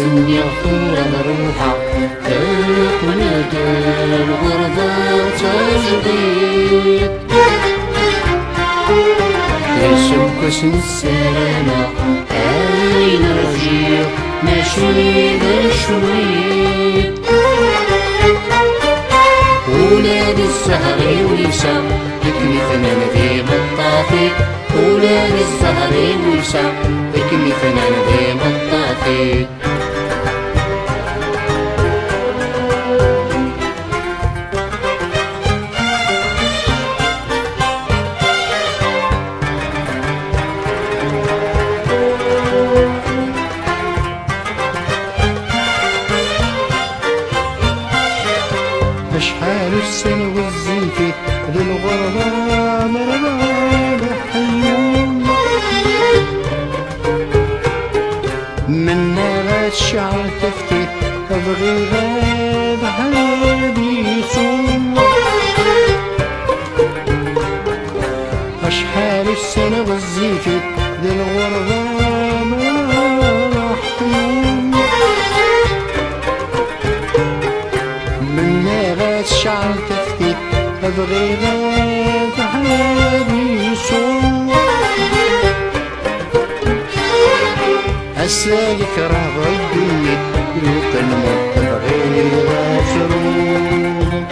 يسني غفور روحه تاريخ ونادى الغربة تجديد يسوق اسم السلامة أين رجيع نشيد الشويد ولاد الزهر ويسا لكني ذي بطاطي ولاد الزهر ويسا لكني ذي بطاطي أشحال السنة والزيتي للغربة مربى حيوم من نغات شعر تفتي أبغي غاب حبي صوم أشحال السنة والزيتي للغربة مربى حيوم الشعر تفتي أبغي غاب حبي صوم أسالك راه الدنيا يوقن موت أبغي غافرون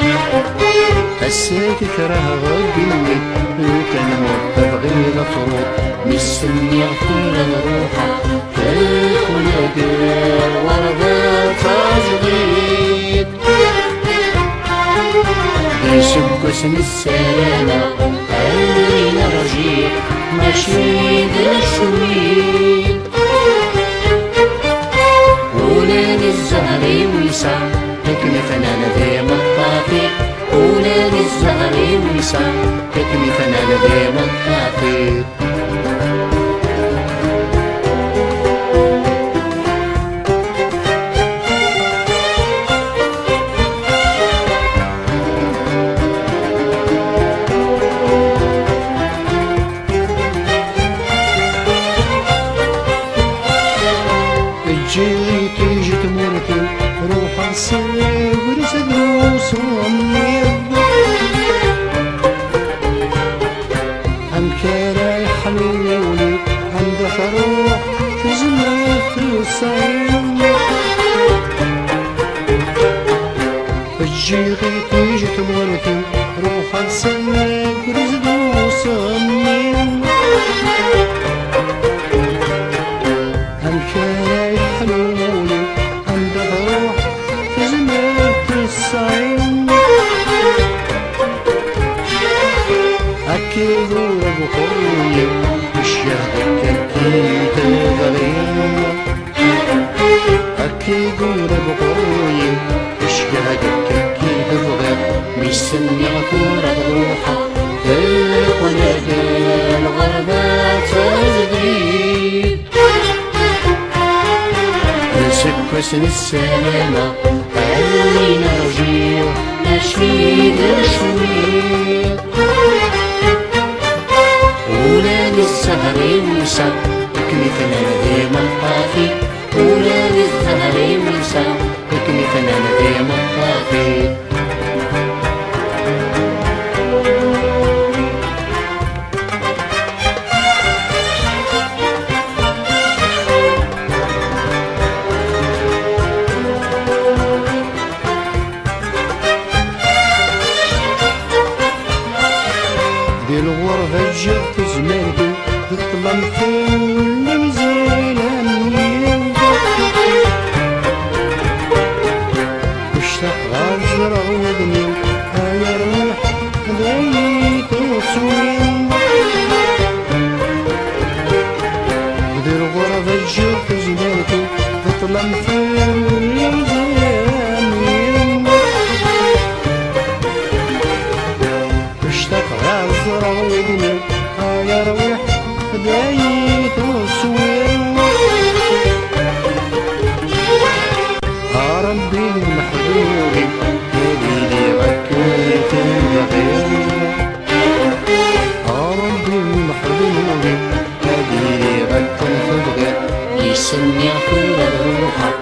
أسالك راه الدنيا يوقن موت أبغي غافرون مستني غفور روحه تاريخ ونادى الغربة تجديد يسوق اسم السلامة أين رجيع نشيد الشويد ولاد الزهر ويسا لكن فنان ذي مطاطي ولاد الزهر ويسا لكن فنان ذي مطاطي جيت مرتي روح الصيف رسد وصومي عم كراي حلولي عند فروح في زمرة الصيف جيت مرتي روح الصيف رسد وصومي عم كراي حلولي عند فروح في زمرة الصيف أكيد بخوي الشهد كنت الغريب أكيد بخوي الشهد كنت الغريب مستني غفور روحه تاريخ ونادى الغربة تجديد يسوق اسم السلامة أين رجيع نشيد الشويد ولاد الزهر ويسا لكني فنان ذي مطاطي ولاد الزهر ويسا لكني فنان ذي مطاطي دي الغربة جات زمانتي تطلم في المزيلان واشتاق غزرة ودني هيا روح ليت وصوين دي الغربة جات زمانتي تطلم في المزيلان واشتاق غزرة ودني هيا روح بداية وصوين ربي المحبوب يديني غكيت الغير ربي المحبوب يديني غكيت الغير يسني غفور روحه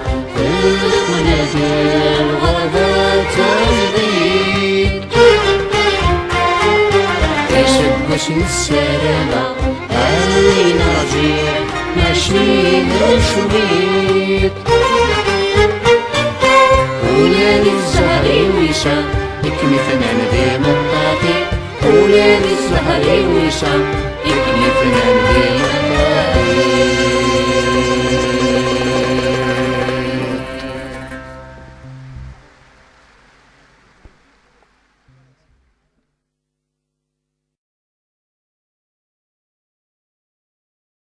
أجل غدا تجديد تشبش السلامة علينا رجيع ماشي مشويت ولاد الزهر ويشا يكني فنان ذي مطاطي ولاد الزهر ويشا يكني فنان